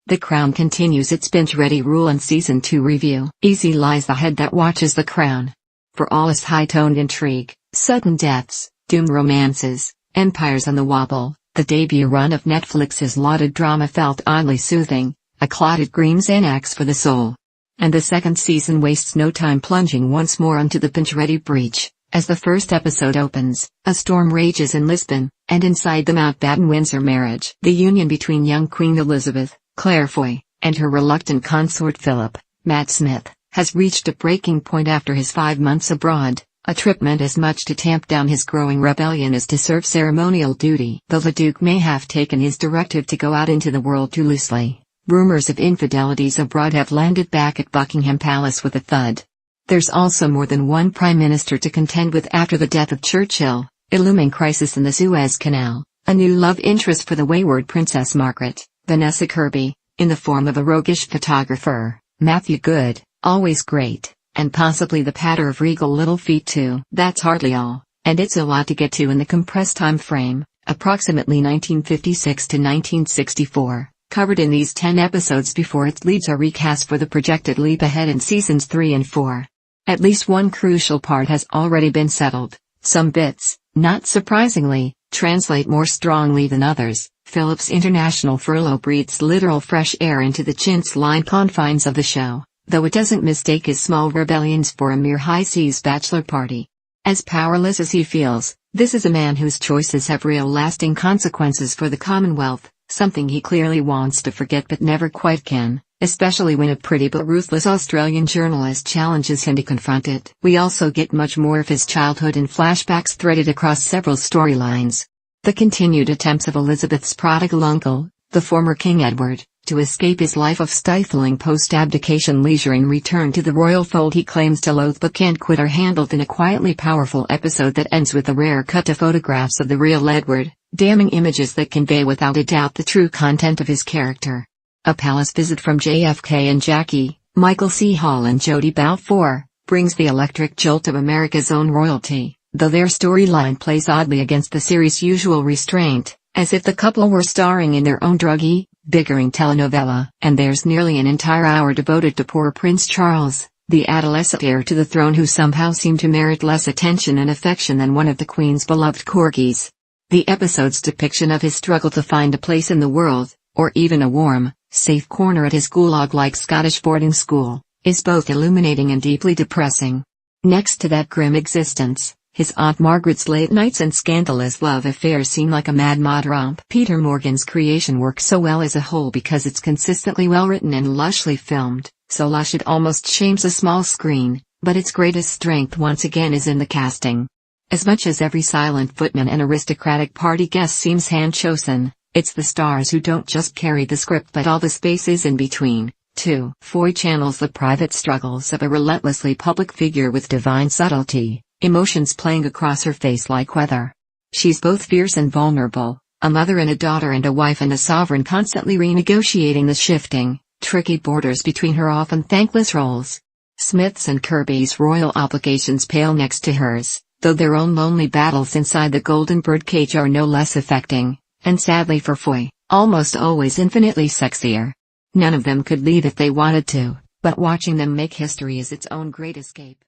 The Crown continues its binge-ready rule in Season 2 review. Easy lies the head that watches The Crown. For all its high-toned intrigue, sudden deaths, doomed romances, empires on the wobble, the debut run of Netflix's lauded drama felt oddly soothing, a clotted green Xanax for the soul. And the second season wastes no time plunging once more into the binge-ready breach. As the first episode opens, a storm rages in Lisbon, and inside the Mountbatten-Windsor marriage. The union between young Queen Elizabeth, Claire Foy, and her reluctant consort Philip, Matt Smith, has reached a breaking point after his 5 months abroad, a trip meant as much to tamp down his growing rebellion as to serve ceremonial duty. Though the Duke may have taken his directive to go out into the world too loosely, rumors of infidelities abroad have landed back at Buckingham Palace with a thud. There's also more than one prime minister to contend with after the death of Churchill, a looming crisis in the Suez Canal, a new love interest for the wayward Princess Margaret, Vanessa Kirby, in the form of a roguish photographer, Matthew Good, always great, and possibly the patter of regal little feet too. That's hardly all, and it's a lot to get to in the compressed time frame, approximately 1956 to 1964. Covered in these 10 episodes before its leads are recast for the projected leap ahead in seasons 3 and 4. At least one crucial part has already been settled. Some bits, not surprisingly, translate more strongly than others. Philip's international furlough breathes literal fresh air into the chintz-lined confines of the show, though it doesn't mistake his small rebellions for a mere high-seas bachelor party. As powerless as he feels, this is a man whose choices have real lasting consequences for the Commonwealth, something he clearly wants to forget but never quite can, especially when a pretty but ruthless Australian journalist challenges him to confront it. We also get much more of his childhood in flashbacks threaded across several storylines. The continued attempts of Elizabeth's prodigal uncle, the former King Edward, to escape his life of stifling post-abdication leisure and return to the royal fold he claims to loathe but can't quit are handled in a quietly powerful episode that ends with a rare cut to photographs of the real Edward, damning images that convey without a doubt the true content of his character. A palace visit from JFK and Jackie, Michael C. Hall and Jodie Balfour, brings the electric jolt of America's own royalty, though their storyline plays oddly against the series' usual restraint, as if the couple were starring in their own druggy, bickering telenovela. And there's nearly an entire hour devoted to poor Prince Charles, the adolescent heir to the throne who somehow seemed to merit less attention and affection than one of the Queen's beloved corgis. The episode's depiction of his struggle to find a place in the world, or even a warm, safe corner at his gulag-like Scottish boarding school, is both illuminating and deeply depressing. Next to that grim existence, his Aunt Margaret's late nights and scandalous love affairs seem like a mad mod romp. Peter Morgan's creation works so well as a whole because it's consistently well-written and lushly filmed, so lush it almost shames a small screen, but its greatest strength once again is in the casting. As much as every silent footman and aristocratic party guest seems hand-chosen, it's the stars who don't just carry the script but all the spaces in between, too. Foy channels the private struggles of a relentlessly public figure with divine subtlety, emotions playing across her face like weather. She's both fierce and vulnerable, a mother and a daughter and a wife and a sovereign constantly renegotiating the shifting, tricky borders between her often thankless roles. Smith's and Kirby's royal obligations pale next to hers, though their own lonely battles inside the golden birdcage are no less affecting, and sadly for Foy, almost always infinitely sexier. None of them could leave if they wanted to, but watching them make history is its own great escape.